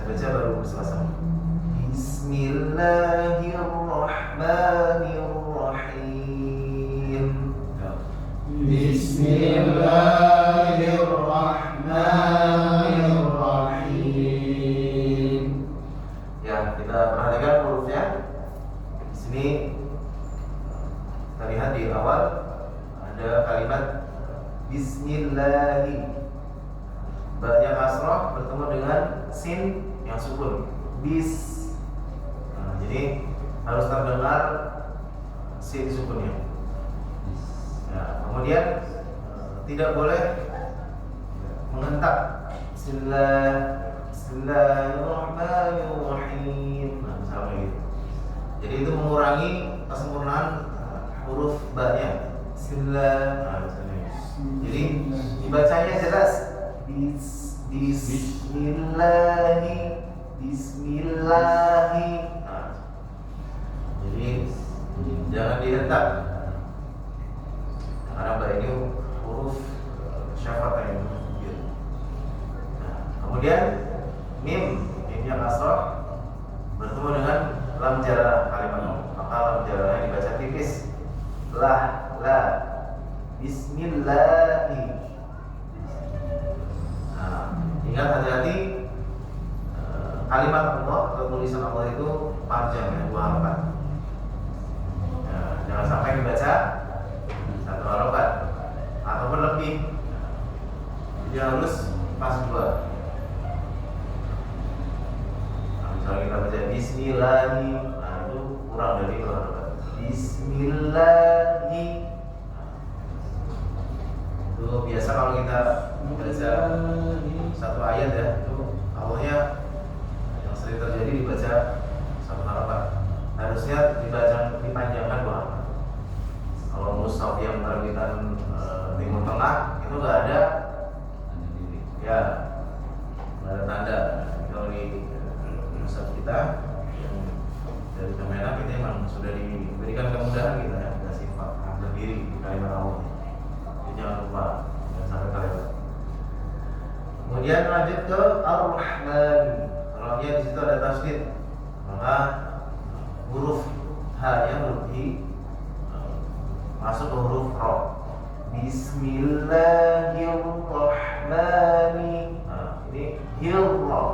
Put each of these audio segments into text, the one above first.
baca baru bersama-sama. Bismillahirrahmanirrahim. Bismillahirrahmanirrahim. Ya, kita perhatikan hurufnya. Di sini kita lihat di awal ada kalimat Bismillahi. Ba-nya kasrah bertemu dengan sin yang sukun. Bis. Nah, jadi harus terdengar sin sukunnya. Ya, kemudian tidak boleh mengentak. Bismillahirrahmanirrahim. Nah, misalnya gitu. Jadi itu mengurangi kesempurnaan huruf ba-nya. Bismillah. Nah, misalnya. Jadi dibacanya jelas. Bismillahi. Bismillahi. Nah, jadi jangan dihentak. Karena ba ini huruf syafaat yang gitu. Nah, kemudian mimnya kasrah bertemu dengan lam jarah kalimat, maka lam jarahnya dibaca tipis. La Bismillahi. Nah, ingat hati-hati, kalimat Allah atau tulisan Allah itu panjang ya, 2 harakat. Nah, jangan sampai dibaca 1 harakat ataupun lebih. Jadi harus pas 2. Nah, misalnya kita baca Bismillahi, nah itu kurang dari 2 harakat. Bismillahi. Itu biasa kalau kita baca 1 ayat ya, itu awalnya yang sering terjadi dibaca 1 harakat. Harusnya dipanjangkan 2 harakat. Kalau mushaf yang terbitan Timur Tengah itu nggak ada, ya nggak ada tanda. Kalau di mushaf kita yang dari Kemenak itu memang sudah diberikan kemudahan kita ya, ada sifat berdiri di kalimat awal. Jangan lupa, jangan sampai terlewat. Kemudian lanjut ke Ar-Rahman. Kalau di situ ada tasdid, maka huruf H yang huruf masuk ke huruf Ra. Bismillahirrahmanirrahim. Nah, ini hirra.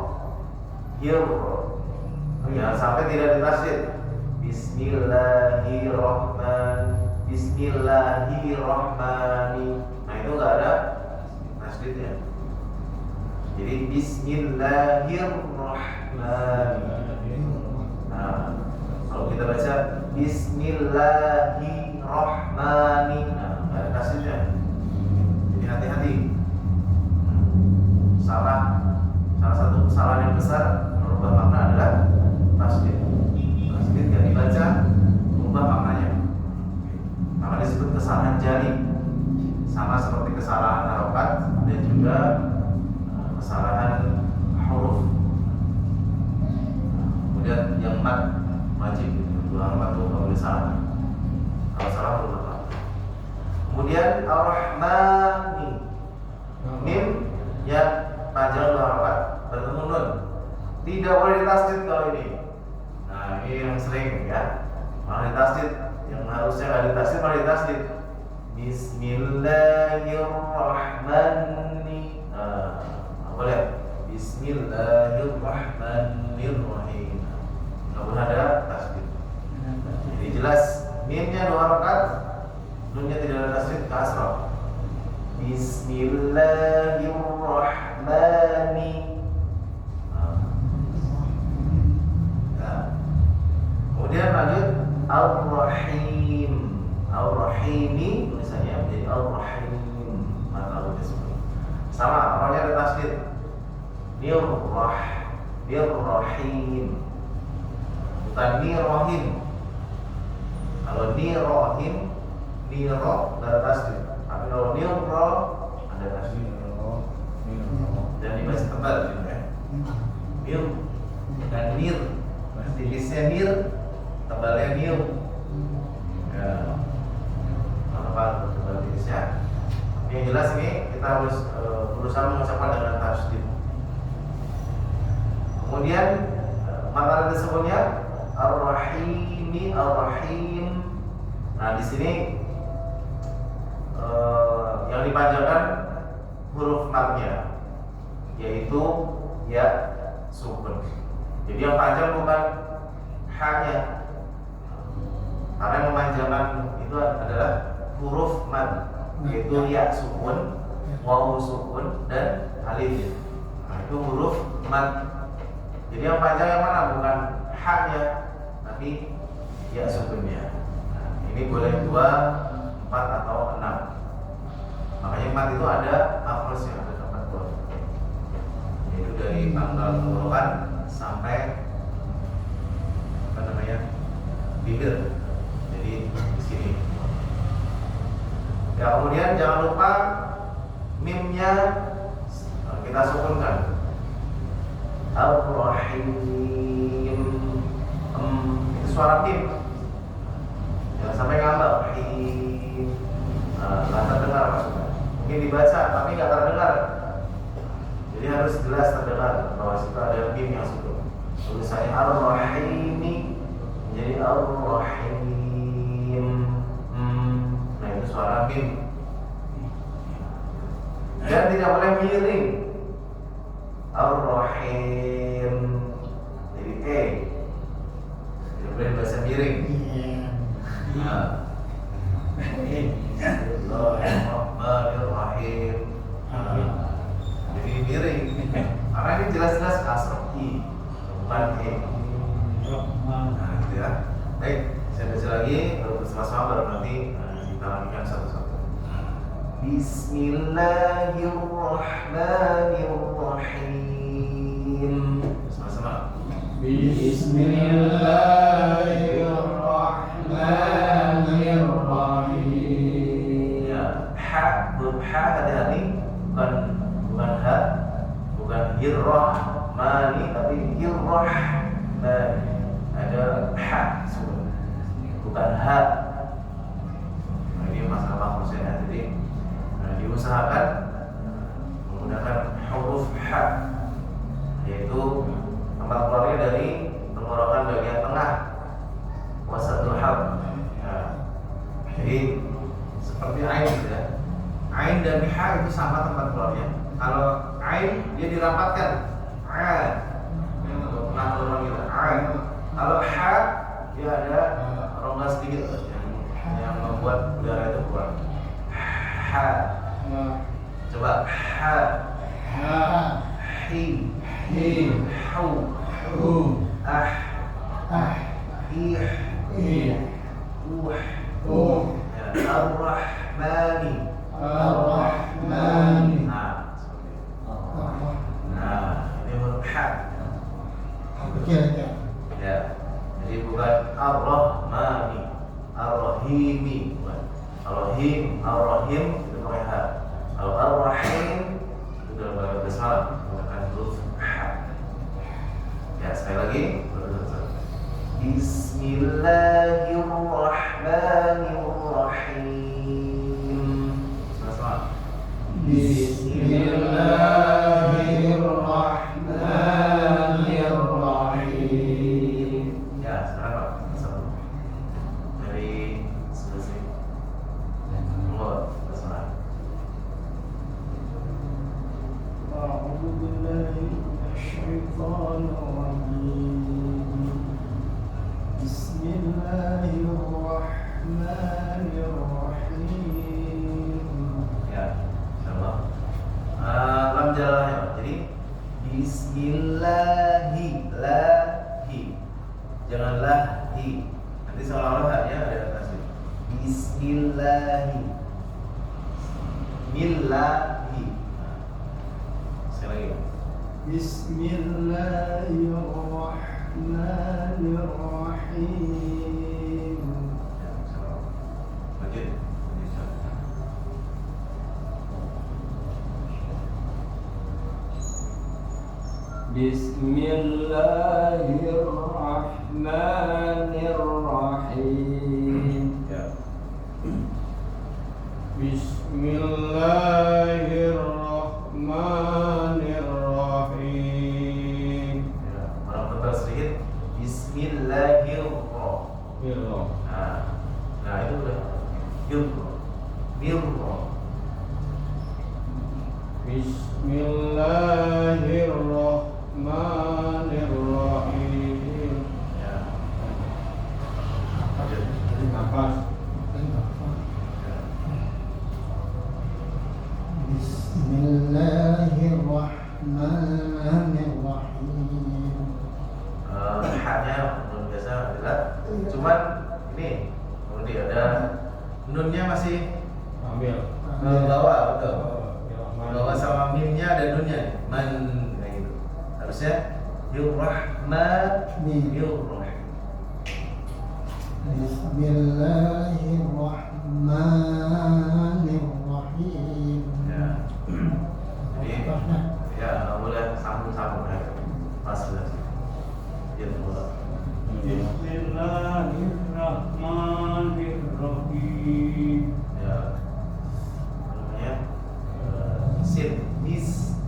Jangan sampai tidak ditasdid. Bismillahirrahmanirrahim. Nah, itu enggak ada tasdidnya. Jadi Bismillahirrahmanirrahim. Nah, kalau kita baca Bismillahirrahmanirrahim, nah, enggak ada tasdidnya. Jadi hati-hati. Salah satu kesalahan yang besar merubah makna adalah tasdid. Tasdid yang dibaca merubah maknanya. Maka disebut kesalahan jari. Sama seperti kesalahan harokat dan juga kesalahan huruf. Kemudian yang mat wajib, 2 harakat itu nggak boleh salah. Kalau salah berubah. Kemudian Ar-Rahmani, mim yang panjang 2 harakat bertemu nun, tidak boleh ditasdid kalau ini. Nah, ini yang sering ya, malah ditasdid. Yang harusnya nggak ditasdid malah ditasdid. Bismillahirrahmanirrahim. Nah, boleh. Bismillahirrahmanirrahim. Nggak boleh ada tasdid. Jadi jelas mimnya 2 harakat, nunnya tidak ada tasdid, kasrah. Bismillahirrahmanirrahim. Nah, kemudian lanjut Ar-Rahim. Ar-Rahimi tulisannya menjadi Ar-Rahim. Maka disebut sama, awalnya ada tasdid. Nirrahim, bukan nirrahim. Kalau nirrahim, nirrah ada tasdid. Tapi kalau nirrah ada tasdid. Dan dibaca tebal gitu ya. Nir dan nir, tipisnya nir, tebalnya nir. Ya, apa tebal tipisnya? Yang jelas ini kita harus berusaha mengucapkan dengan tasdid. Kemudian matahari tersebutnya Ar-Rahimi, Ar-Rahim. Nah di sini yang dipanjangkan huruf matnya, yaitu ya sukun. Jadi yang panjang bukan hanya, karena yang memanjangkan itu adalah huruf mad, yaitu ya sukun, wawu sukun, dan alif. Nah, itu huruf mad. Jadi yang panjang yang mana? Bukan haknya, tapi ya sukunnya. Nah, ini boleh 2, 4 atau 6. Makanya mad itu ada makrosnya, ada tempat keluar. Yaitu dari pangkal tenggorokan sampai apa namanya, bibir. Jadi di sini. Ya, kemudian jangan lupa mimnya kita sukunkan. Ar-Rahim. Itu suara mim. Jangan sampai ngambang. Rahim. Nggak terdengar maksudnya. Mungkin dibaca tapi nggak terdengar. Jadi harus jelas terdengar bahwa situ ada mim yang sukun. Tulisannya Ar-Rahimi menjadi Ar-Rahim. Nah itu suara mim. Dan tidak boleh miring. Ar-Rahim jadi tidak boleh bahasa miring. Nah, Bismillahirrahmanirrahim. Jadi miring karena ini jelas-jelas kasroh i, bukan e. Nah gitu ya. Baik, saya baca lagi baru bersama-sama, baru nanti kita lanjutkan satu-satu. Bismillahirrahmanirrahim. Sama-sama. Bismillahirrahmanirrahim. Ya, ha, huruf ha hati-hati, bukan ha, bukan hirrahmani, tapi hirrahmani. Ada ha, bukan ha. Nah, ini masalah maksudnya. Jadi diusahakan menggunakan huruf ha, yaitu tempat keluarnya dari tenggorokan bagian tengah, wasatul halq. Nah, jadi seperti ain gitu ya. Ain dan ha itu sama tempat keluarnya. Kalau ain dia dirapatkan, ain yang tengah tenggorokan kita. Ain. Kalau ha dia ada rongga sedikit yang membuat udara itu keluar. Ha. Coba ha, hi, hu, ah, ih, ar-rahmani. Nah, ini huruf ha. Ya, jadi bukan ar-rahmani, ar-rahimi. Ar-rahim, ar-rahim itu pakai ha. Kalau ar-rahim itu dalam bahasa basmalah menggunakan huruf ha. Ya, sekali lagi. Bismillahirrahmanirrahim. Sama-sama. Bismillahirrahmanirrahim. Ya, sekarang Pak. Satu. Dari sebelah sini. أعوذ بالله من الشيطان الرجيم. بسم الله الرحمن الرحيم. Ya, insyaallah. Lam jalalahnya Pak. Jadi Bismillahi, lahi. Jangan lahi. Nanti seolah-olah haknya ada tasbih. Bismillahi. Millahi. Sekali lagi. Bismillahirrahmanirrahim. Ya, insyaallah. Lanjut. Bismillahirrahmanirrahim. Ya. Bismillahirrahmanirrahim. Ya. Haknya nun biasa adalah cuman ini kemudian ada nunnya masih ambil bawah, betul. Bawah sama mimnya ada nunnya, man kayak gitu. Harusnya yurrahmani yurrahim. Bismillahirrahmanirrahim. Ya. Jadi ya nggak boleh sambung-sambung ya. Pas sudah. Ya boleh. Bismillahirrahmanirrahim. Ya. Namanya sin bis.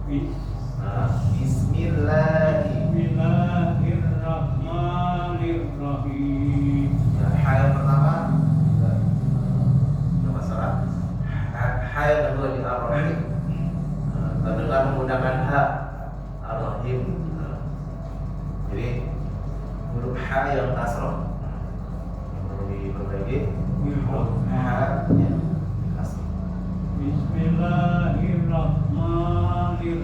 Bismillahirrahmanirrahim. Ya, ha yang pertama nggak masalah. Ha yang kedua di ar-rahim. Dengan menggunakan ha ar-rahim. Jadi huruf ha yang kasroh yang perlu diperbaiki. Huruf ha yang kasroh. Bismillahirrahmanirrahim.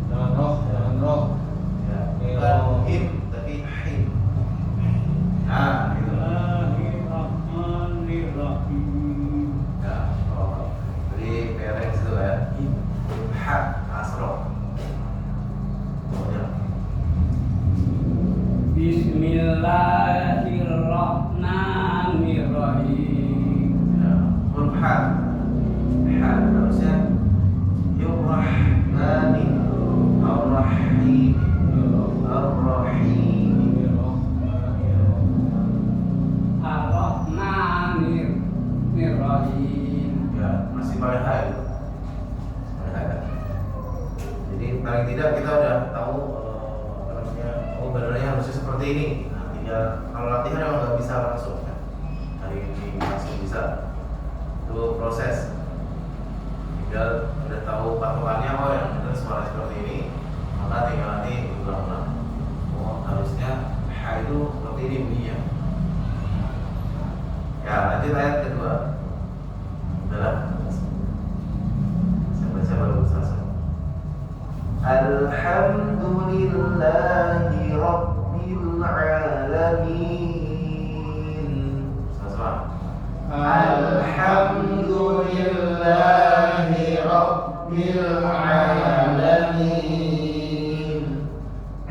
Jangan roh. Ya, bukan him tapi him. Nah, gitu. Bismillahirrahmanirrahim. Ya, oh. Jadi beres itu ya. Huruf ha kasroh. Ya. Bismillahirrahmanirrahim. Ya, huruf ha harusnya yurrahmani ar-rahim ar-rahim. Ar-Rahmanirrahim. Ya, masih pakai ha itu. Pakai ha, ya. Jadi paling tidak kita udah tahu apa namanya, oh benernya harusnya seperti ini. Nah, tinggal kalau latihan emang nggak bisa langsung ya. Hari ini langsung bisa. Itu proses. Tinggal udah tahu patokannya, oh yang benar suara seperti ini, maka tinggal nanti ulang-ulang. Oh harusnya ha itu seperti ini bunyinya. Ya, lanjut ayat kedua. Adalah saya baca baru selesai. Alhamdulillahi Rabbil Alamin. Sama-sama. Alhamdulillahi Rabbil Alamin.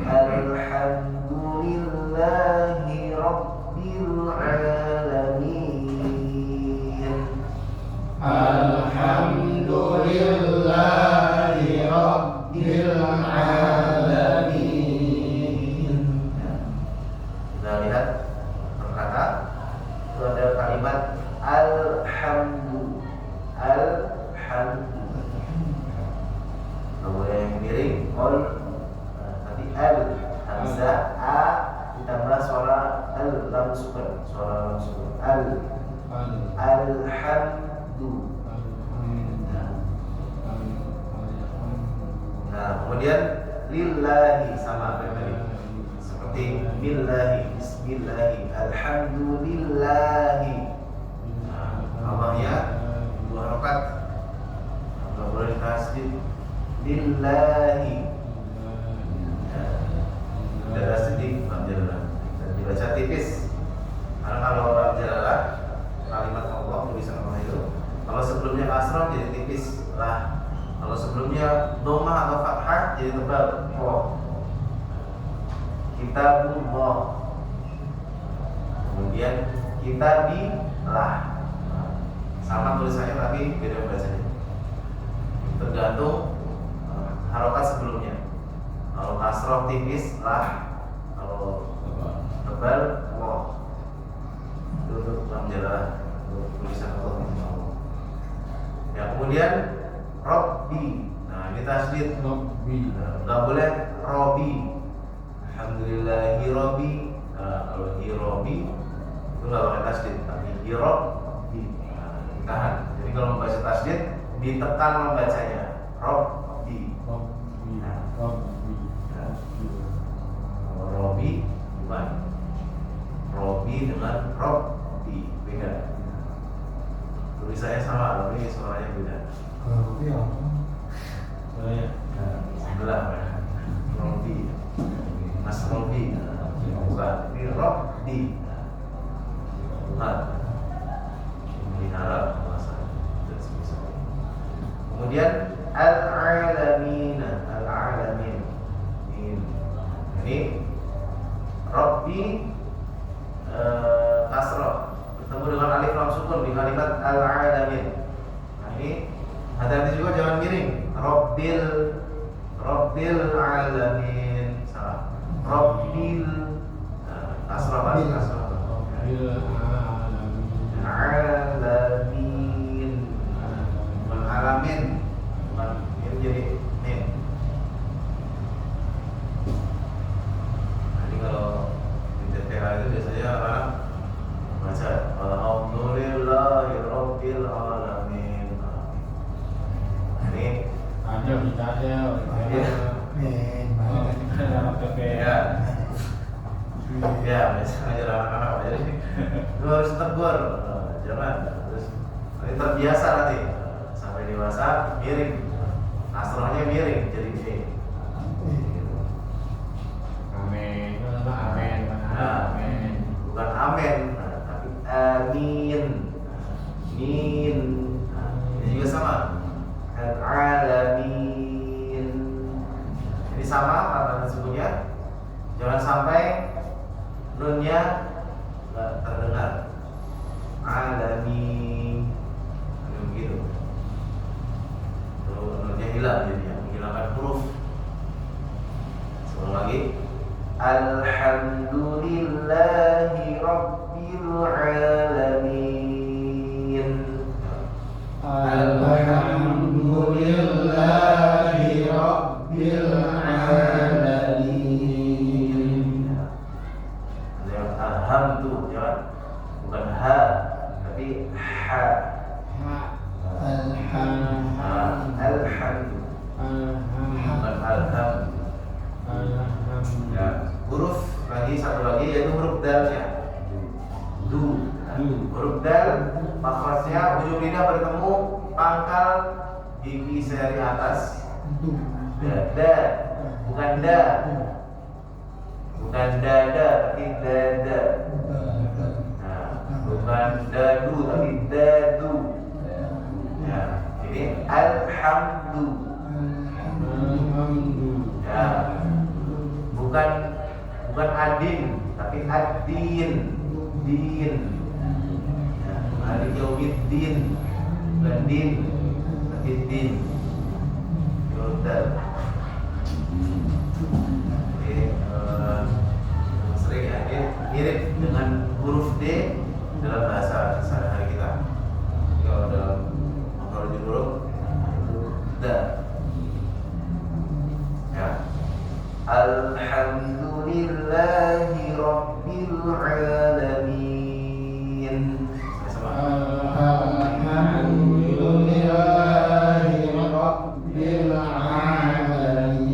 Alhamdulillahi Rabbil Alamin. Alhamdulillahi Rabbil Alamin. Kita lihat per kata itu ada kalimat alhamdu. Alhamdu. Nggak boleh miring. Tadi al hamzah a ditambah suara al lam sukun. Suara lam sukun. Alhamdu. Nah, kemudian lillahi sama tadi. Seperti billahi, bismillahi, alhamdulillahi. Nah, Allahnya dua harokat. Nggak boleh tasdid. Lillahi. Ada sedih lam jalalah dan dibaca tipis. Karena kalau lam jalalah kalimat Allah, tulisan Allah itu, kalau sebelumnya kasrah jadi tipis lah. Kalau sebelumnya dhammah atau fathah jadi tebal. Kitabullah. Kemudian kitabillah. Sama tulisannya tapi beda bacanya. Tergantung harokat sebelumnya. Kalau kasrah tipis lah, kalau tebal Allah. Itu untuk lam jalalah, untuk tulisan Allah. Ya, kemudian Rabbi. Nah, ini tasdid. Nggak boleh Robbi. Alhamdulillahi Robbi. Nah, kalau hi Robbi itu nggak pakai tasdid, tapi hi Robbi. Nah, ditahan. Jadi kalau membaca tasdid ditekan membacanya. Robbi. Robbi bukan. Robbi dengan Robbi beda. Tulisannya sama, tapi suaranya beda. Iya. Sebelah Robi, Mas Robi, bukan ini Robbi, bukan melihara kuasa dan sebagainya. Kemudian al-alamin, al-alamin ini Robbi kasroh bertemu dengan alif lam sukun di kalimat al-alamin. Nah ini hati-hati juga jangan miring. Rabbil alamin, salah. Rabbil kasroh alamin, bukan alamin, bukan ini jadi min. Jadi kalau di TPA itu biasanya orang baca alhamdulillahi rabbil alamin. Ini Ada kita ada. ya biasa ngajar anak-anak jadi lu harus tegur, jangan terus nanti terbiasa nanti sampai dewasa miring, asrohnya miring jadi E. Amin. Amin. Amin. Bukan amin, tapi amin, min. Ini juga sama, al-alamin. Ini sama kata sebutnya. Jangan sampai nunnya nggak terdengar. Alamin, begitu. Tuh nunnya hilang jadinya, menghilangkan huruf. Sekali lagi. Alhamdulillahi Rabbil Alamin. Alhamdulillahi Rabbil Alamin. Alham tuh jangan, bukan ha tapi ha. Alhamdu bukan alham. Ya, huruf lagi satu lagi yaitu huruf dalnya. Du. Huruf dal makhrajnya ujung lidah bertemu pangkal gigi seri atas. Da, bukan da. Bukan dada tapi dada. Nah, bukan dadu tapi dadu. Ya, ini alhamdu. Ya, bukan adin tapi ad-din, din. Ya, malik yaumiddin, bukan din tapi din. Yaudah. Sering ya, ini mirip dengan huruf D dalam bahasa sehari-hari kita. Kalau dalam makhrajul huruf itu da. Ya. Alhamdulillahi Rabbil Alamin. Sama. Alhamdulillahi Rabbil Alamin.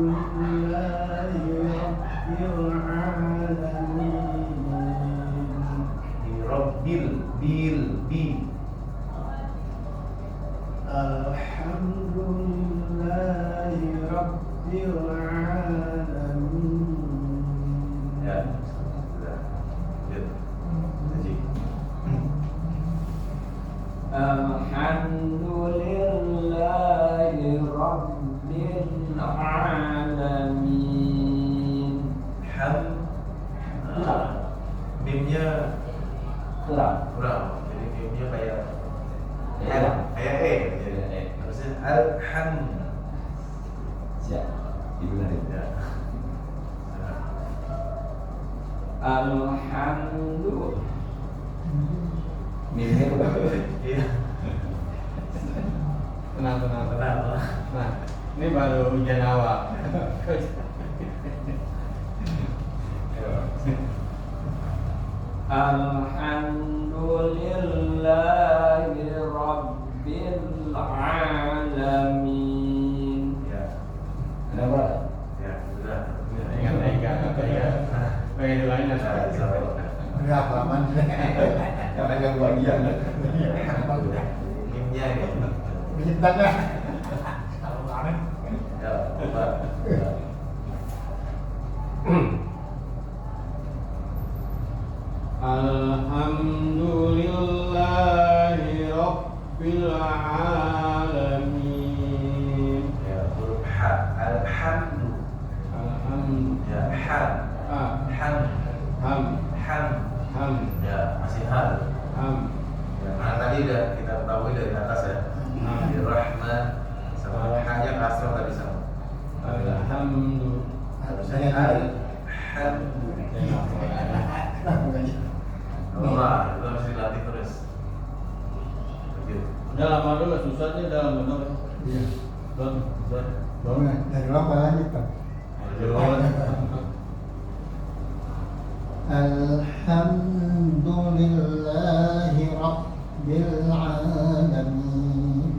Alhamdulillahi Rabbil Alamin. Rabbil bi. Alhamdulillahi Rabbil Alamin. Ya. Sudah. Lanjut. Haji. Alhamdulillahi Rabbil Alamin. Mimnya Kurang. jadi mimnya kayak Ya. kayak E. Jadi harusnya alham. Siap. Dibenerin. Ya. Alhamdulillah. Mimnya kurang. Iya. Tenang. Tenang. Nah, ini baru hujan awal. Alhamdulillahi Rabbil Alamin. Ya. Ada apa? Ya, sudah. Ingat. Pengen lain Nah, insya Allah. Ya, kelamaan. Karena yang bagian. Mimnya ini. Bintangnya. Ya, coba. Alhamdulillahi Rabbil Alamin. Ya, huruf ha. Alhamdu. Alhamdulillah. Ya, ham. Ham. Ham. Ya, masih hal. Ya, karena tadi udah kita ketahui dari atas ya. Di Rahman sama hanya kasroh tadi sama. Alhamdulillah. Harusnya alhamdu. Allah, itu harus dilatih terus. Begitu. Udah lama dulu susahnya dalam benar. Iya. Don. Dari apa lanjut Pak? Alhamdulillahi Rabbil Alamin.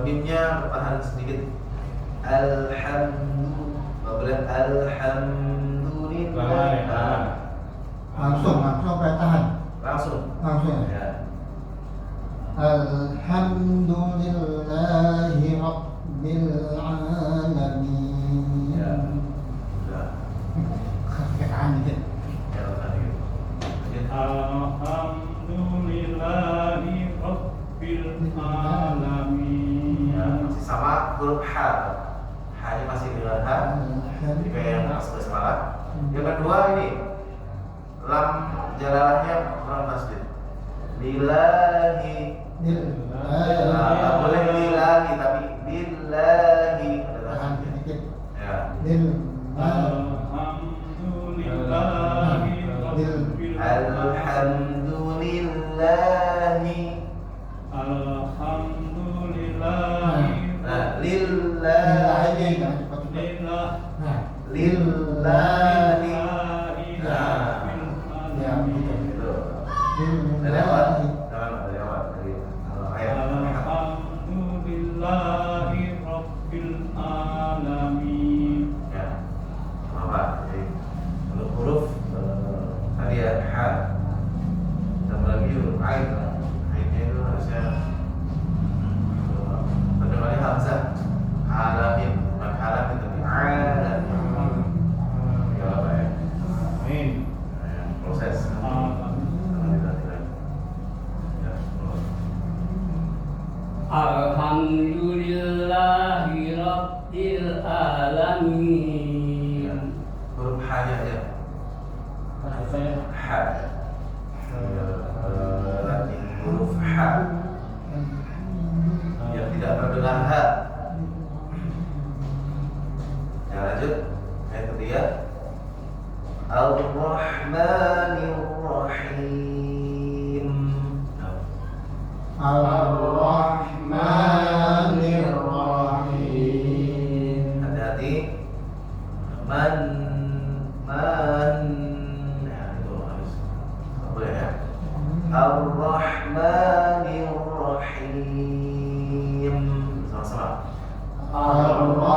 Mimnya bertahan sedikit. Alhamdulillah. Langsung tahan. Langsung. Ya. Alhamdulillahi Rabbil Alamin. Ya. Sudah. Tahan dikit. Ya, tadi. Lanjut. Alhamdulillahi Rabbil Alamin. Ya, masih sama huruf H. H-nya masih dengan H. Jadi kayak yang asal semalam. Yang kedua ini lam jalalahnya kurang tasdid. Lillahi. Nggak boleh lillahi tapi lillahi. Ada Tahan tasdid. dikit. Ya. Alhamdulillahi Rabbil Alhamdulillahi. Alhamdulillahi Nah, lillahi. Lillah Lillahi. Ya, begitu. Gitu. Dari awal. Jangan dari awal dari ayat. Alhamdulillahi Rabbil Alamin. Ya. Apa? Jadi untuk huruf tadi ya ha. Tambah lagi huruf ain. Ainnya itu harusnya kedengarannya hamzah. Alamin, bukan alamin tapi alamin. Ya apa ya? Amin. Ya, proses. Alhamdulillahi Rabbil Alamin. Huruf ha-nya aja. Ha. Lagi huruf ha yang tidak terdengar ha. Ya, lanjut. Yang ketiga, Ar-Rahmanir Rahim. Ar-Rahmanir Rahim. Hati-hati. Ya, itu harus boleh ya. Ar-Rahmanir Rahim. Sama-sama. Ar-Rahmanir